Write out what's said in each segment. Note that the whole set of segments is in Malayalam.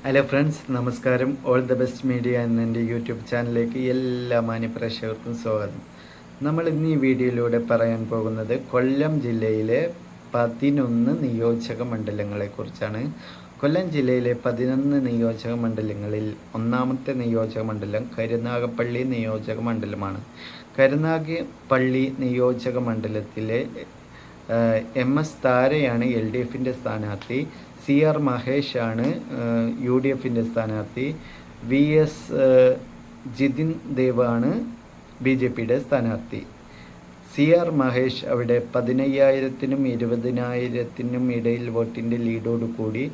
ഹലോ ഫ്രണ്ട്സ്, നമസ്കാരം. ഓൾ ദ ബെസ്റ്റ് മീഡിയ എന്ന എൻ്റെ യൂട്യൂബ് ചാനലിലേക്ക് എല്ലാ മാന്യപ്രേക്ഷകർക്കും സ്വാഗതം. നമ്മൾ ഇന്ന് ഈ വീഡിയോയിലൂടെ പറയാൻ പോകുന്നത് കൊല്ലം ജില്ലയിലെ 11 നിയോജക മണ്ഡലങ്ങളെക്കുറിച്ചാണ്. കൊല്ലം ജില്ലയിലെ 11 നിയോജക മണ്ഡലങ്ങളിൽ ഒന്നാമത്തെ നിയോജക മണ്ഡലം കരുനാഗപ്പള്ളി നിയോജക മണ്ഡലമാണ്. കരുനാഗപ്പള്ളി നിയോജക മണ്ഡലത്തിലെ MS താരയാണ് LDFിൻ്റെ സ്ഥാനാർത്ഥി. CR മഹേഷാണ് UDFിൻ്റെ സ്ഥാനാർത്ഥി. VS ജിതിൻ ദേവാണ് BJPയുടെ സ്ഥാനാർത്ഥി. CR മഹേഷ് അവിടെ 15,000-നും 20,000-നും ഇടയിൽ വോട്ടിൻ്റെ ലീഡോടുകൂടി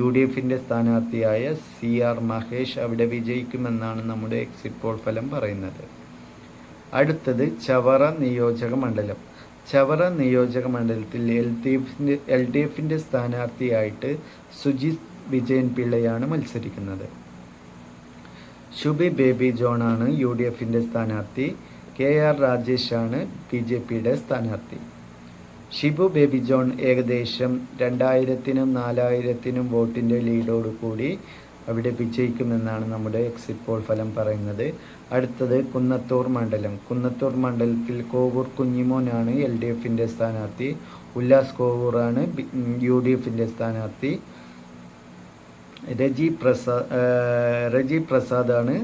UDFിൻ്റെ സ്ഥാനാർത്ഥിയായ CR മഹേഷ് അവിടെ വിജയിക്കുമെന്നാണ് നമ്മുടെ എക്സിറ്റ് പോൾ ഫലം പറയുന്നത്. അടുത്തത് ചവറ നിയോജക മണ്ഡലം. ചവറ നിയോജക മണ്ഡലത്തിൽ LDFിൻ്റെ സ്ഥാനാർത്ഥിയായിട്ട് സുജിത് വിജയൻ പിള്ളയാണ് മത്സരിക്കുന്നത്. ശുഭി ബേബി ജോണാണ് UDFിൻ്റെ സ്ഥാനാർത്ഥി. KR രാജേഷാണ് BJPയുടെ സ്ഥാനാർത്ഥി. ഷിബു ബേബി ജോൺ ഏകദേശം 2,000-നും 4,000-നും വോട്ടിൻ്റെ ലീഡോടുകൂടി അവിടെ വിജയിക്കുമെന്നാണ് നമ്മുടെ എക്സിറ്റ് പോൾ ഫലം പറയുന്നത്. അടുത്തത് കുന്നത്തൂർ മണ്ഡലം. കുന്നത്തൂർ മണ്ഡലത്തിൽ കോവൂർ കുഞ്ഞിമോനാണ് LDFിൻ്റെ സ്ഥാനാർത്ഥി. ഉല്ലാസ് കോവൂറാണ് UDFിൻ്റെ സ്ഥാനാർത്ഥി. റജി പ്രസാദാണ്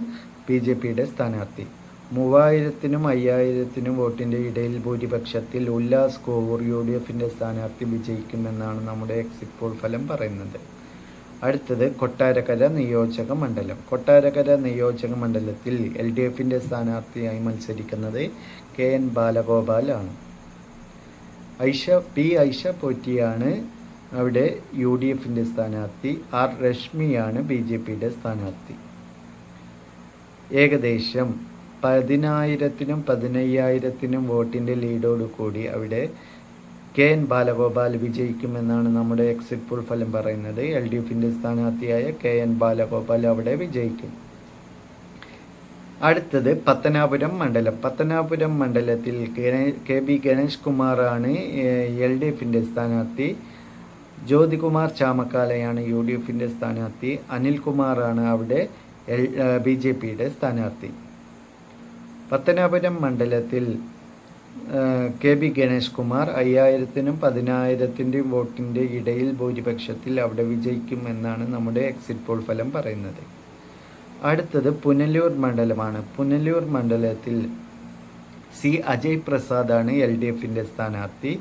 BJPയുടെ സ്ഥാനാർത്ഥി. 3,000-നും 5,000-നും വോട്ടിൻ്റെ ഇടയിൽ ഭൂരിപക്ഷത്തിൽ ഉല്ലാസ് കോവൂർ UDFിൻ്റെ സ്ഥാനാർത്ഥി വിജയിക്കുമെന്നാണ് നമ്മുടെ എക്സിറ്റ് പോൾ ഫലം പറയുന്നത്. അടുത്തത് കൊട്ടാരക്കര നിയോജക മണ്ഡലം. കൊട്ടാരക്കര നിയോജക മണ്ഡലത്തിൽ LDFിൻ്റെ സ്ഥാനാർത്ഥിയായി മത്സരിക്കുന്നത് KN ബാലഗോപാലാണ്. ഐഷ പോറ്റിയാണ് അവിടെ UDFിൻ്റെ സ്ഥാനാർത്ഥി. R രശ്മിയാണ് BJPയുടെ സ്ഥാനാർത്ഥി. ഏകദേശം 10,000-നും 15,000-നും വോട്ടിൻ്റെ ലീഡോടുകൂടി അവിടെ KN ബാലഗോപാൽ വിജയിക്കുമെന്നാണ് നമ്മുടെ എക്സിറ്റ് പോൾ ഫലം പറയുന്നത്. LDFിൻ്റെ സ്ഥാനാർത്ഥിയായ KN ബാലഗോപാൽ അവിടെ വിജയിക്കും. അടുത്തത് പത്തനാപുരം മണ്ഡലം. പത്തനാപുരം മണ്ഡലത്തിൽ KB ഗണേഷ് കുമാറാണ് LDFിൻ്റെ സ്ഥാനാർത്ഥി. ജ്യോതികുമാർ ചാമക്കാലയാണ് UDFിൻ്റെ സ്ഥാനാർത്ഥി. അനിൽകുമാറാണ് അവിടെ BJPയുടെ സ്ഥാനാർത്ഥി. പത്തനാപുരം മണ്ഡലത്തിൽ KB ഗണേഷ് കുമാർ 5,000-നും 10,000-നും വോട്ടിൻ്റെ ഇടയിൽ ഭൂരിപക്ഷത്തിൽ അവിടെ വിജയിക്കുമെന്നാണ് നമ്മുടെ എക്സിറ്റ് പോൾ ഫലം പറയുന്നത്. അടുത്തത് പുനലൂർ മണ്ഡലമാണ്. പുനലൂർ മണ്ഡലത്തിൽ അജയ് പ്രസാദാണ് LDFിൻ്റെ സ്ഥാനാർത്ഥി.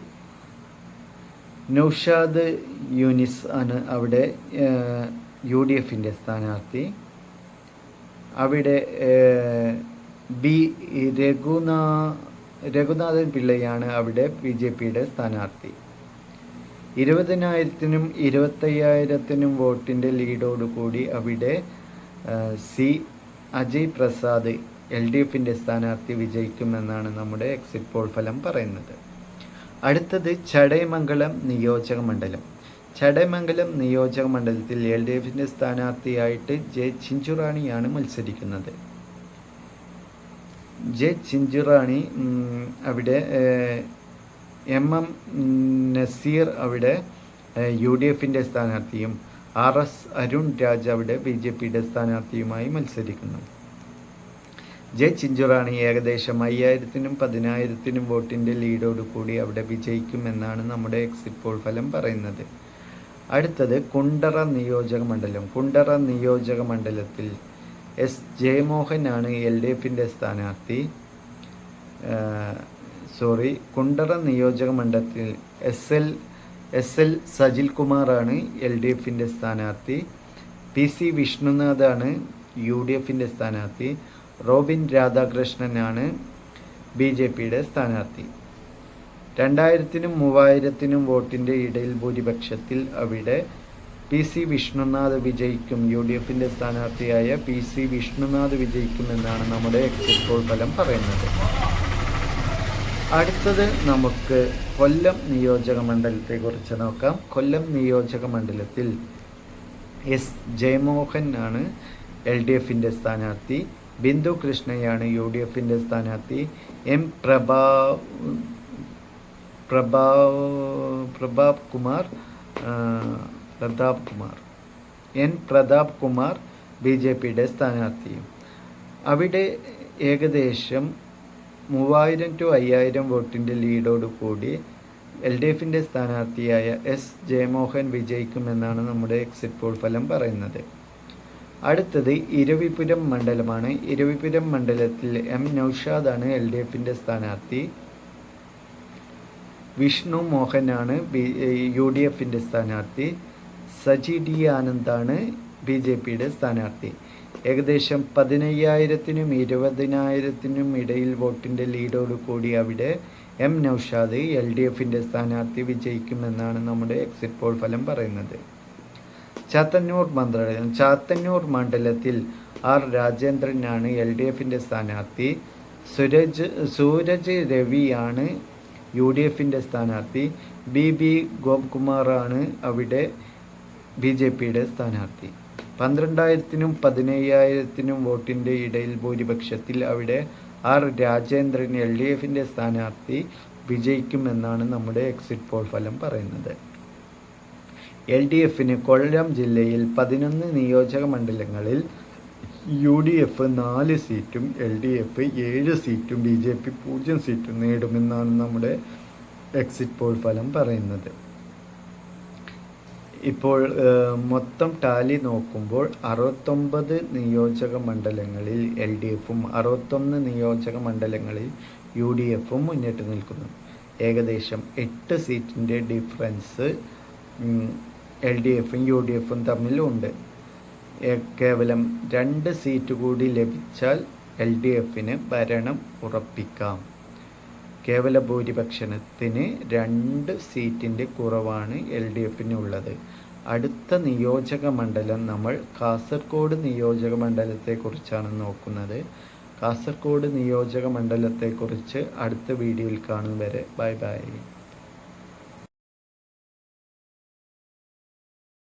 നൗഷാദ് യൂനിസ് ആണ് അവിടെ UDFിൻ്റെ സ്ഥാനാർത്ഥി. അവിടെ രഘുനാഥൻ പിള്ളയാണ് അവിടെ BJPയുടെ സ്ഥാനാർത്ഥി. 20,000-നും 25,000-നും വോട്ടിൻ്റെ ലീഡോടുകൂടി അവിടെ അജയ് പ്രസാദ് LDFിൻ്റെ സ്ഥാനാർത്ഥി വിജയിക്കുമെന്നാണ് നമ്മുടെ എക്സിറ്റ് പോൾ ഫലം പറയുന്നത്. അടുത്തത് ചടയമംഗലം നിയോജക മണ്ഡലം. ചടയമംഗലം നിയോജക മണ്ഡലത്തിൽ LDFിൻ്റെ സ്ഥാനാർത്ഥിയായിട്ട് J ചിഞ്ചുറാണിയാണ് മത്സരിക്കുന്നത്. J ചിഞ്ചുറാണി അവിടെ MM നസീർ അവിടെ UDFിൻ്റെ സ്ഥാനാർത്ഥിയും RS അരുൺ രാജ് അവിടെ BJPയുടെ സ്ഥാനാർത്ഥിയുമായി മത്സരിക്കുന്നു. J ചിഞ്ചുറാണി ഏകദേശം 5,000-നും 10,000-നും വോട്ടിൻ്റെ ലീഡോടുകൂടി അവിടെ വിജയിക്കുമെന്നാണ് നമ്മുടെ എക്സിറ്റ് പോൾ ഫലം പറയുന്നത്. അടുത്തത് കുണ്ടറ നിയോജക മണ്ഡലം. കുണ്ടറ നിയോജക മണ്ഡലത്തിൽ S ജയമോഹനാണ് LDFിൻ്റെ സ്ഥാനാർത്ഥി. കുണ്ടറ നിയോജക മണ്ഡലത്തിൽ SL സജിൽ കുമാറാണ് LDFിൻ്റെ സ്ഥാനാർത്ഥി. PC വിഷ്ണുനാഥാണ് UDFിൻ്റെ സ്ഥാനാർത്ഥി. റോബിൻ രാധാകൃഷ്ണനാണ് BJPയുടെ സ്ഥാനാർത്ഥി. 2,000-നും 3,000-നും വോട്ടിൻ്റെ ഇടയിൽ ഭൂരിപക്ഷത്തിൽ അവിടെ PC വിഷ്ണുനാഥ് വിജയിക്കും. UDFിൻ്റെ സ്ഥാനാർത്ഥിയായ PC വിഷ്ണുനാഥ് വിജയിക്കുമെന്നാണ് നമ്മുടെ എക്സിറ്റ് പോൾ ഫലം പറയുന്നത്. അടുത്തത് നമുക്ക് കൊല്ലം നിയോജക മണ്ഡലത്തെക്കുറിച്ച് നോക്കാം. കൊല്ലം നിയോജക മണ്ഡലത്തിൽ S ജയമോഹൻ ആണ് LDFിൻ്റെ സ്ഥാനാർത്ഥി. ബിന്ദു കൃഷ്ണയാണ് UDFിൻ്റെ സ്ഥാനാർത്ഥി. M പ്രതാപ് കുമാർ എൻ പ്രതാപ് കുമാർ BJPയുടെ സ്ഥാനാർത്ഥിയും. അവിടെ ഏകദേശം 3000 to 5000 വോട്ടിൻ്റെ ലീഡോടുകൂടി LDFിൻ്റെ സ്ഥാനാർത്ഥിയായ ജയമോഹൻ വിജയിക്കുമെന്നാണ് നമ്മുടെ എക്സിറ്റ് പോൾ ഫലം പറയുന്നത്. അടുത്തത് ഇരവിപുരം മണ്ഡലമാണ്. ഇരവിപുരം മണ്ഡലത്തിൽ നൗഷാദാണ് LDFിൻ്റെ സ്ഥാനാർത്ഥി. വിഷ്ണു മോഹനാണ് UDFിൻ്റെ സ്ഥാനാർത്ഥി. സജി D ആനന്ദാണ് BJPയുടെ സ്ഥാനാർത്ഥി. ഏകദേശം 15,000-നും 20,000-നും ഇടയിൽ വോട്ടിൻ്റെ ലീഡോടുകൂടി അവിടെ നൗഷാദ് LDFിൻ്റെ സ്ഥാനാർത്ഥി വിജയിക്കുമെന്നാണ് നമ്മുടെ എക്സിറ്റ് പോൾ ഫലം പറയുന്നത്. ചാത്തന്നൂർ മണ്ഡലത്തിൽ രാജേന്ദ്രനാണ് LDFിൻ്റെ സ്ഥാനാർത്ഥി. സൂരജ് രവിയാണ് UDFിൻ്റെ സ്ഥാനാർത്ഥി. BB ഗോപകുമാറാണ് അവിടെ BJPയുടെ സ്ഥാനാർത്ഥി. 12,000-നും 15,000-നും വോട്ടിൻ്റെ ഇടയിൽ ഭൂരിപക്ഷത്തിൽ അവിടെ രാജേന്ദ്രൻ LDFിൻ്റെ സ്ഥാനാർത്ഥി വിജയിക്കുമെന്നാണ് നമ്മുടെ എക്സിറ്റ് പോൾ ഫലം പറയുന്നത്. LDFിന് കൊല്ലം ജില്ലയിൽ 11 നിയോജക മണ്ഡലങ്ങളിൽ UDF 4 സീറ്റും LDF 7 സീറ്റും BJP 0 സീറ്റും നേടുമെന്നാണ് നമ്മുടെ എക്സിറ്റ് പോൾ ഫലം പറയുന്നത്. ഇപ്പോൾ മൊത്തം ടാലി നോക്കുമ്പോൾ 69 നിയോജക മണ്ഡലങ്ങളിൽ LDFും 61 നിയോജക മണ്ഡലങ്ങളിൽ UDFും മുന്നിട്ട് നിൽക്കുന്നു. ഏകദേശം 8 സീറ്റിൻ്റെ ഡിഫറൻസ് LDFും UDFും തമ്മിലുണ്ട്. കേവലം 2 സീറ്റ് കൂടി ലഭിച്ചാൽ LDFിന് ഭരണം ഉറപ്പിക്കാം. കേവല ഭൂരിപക്ഷത്തിന് 2 സീറ്റിൻ്റെ കുറവാണ് LDFിനുള്ളത്. അടുത്ത നിയോജക മണ്ഡലം നമ്മൾ കാസർഗോഡ് നിയോജക മണ്ഡലത്തെക്കുറിച്ചാണ് നോക്കുന്നത്. കാസർഗോഡ് നിയോജക മണ്ഡലത്തെക്കുറിച്ച് അടുത്ത വീഡിയോയിൽ കാണും വരെ ബൈ.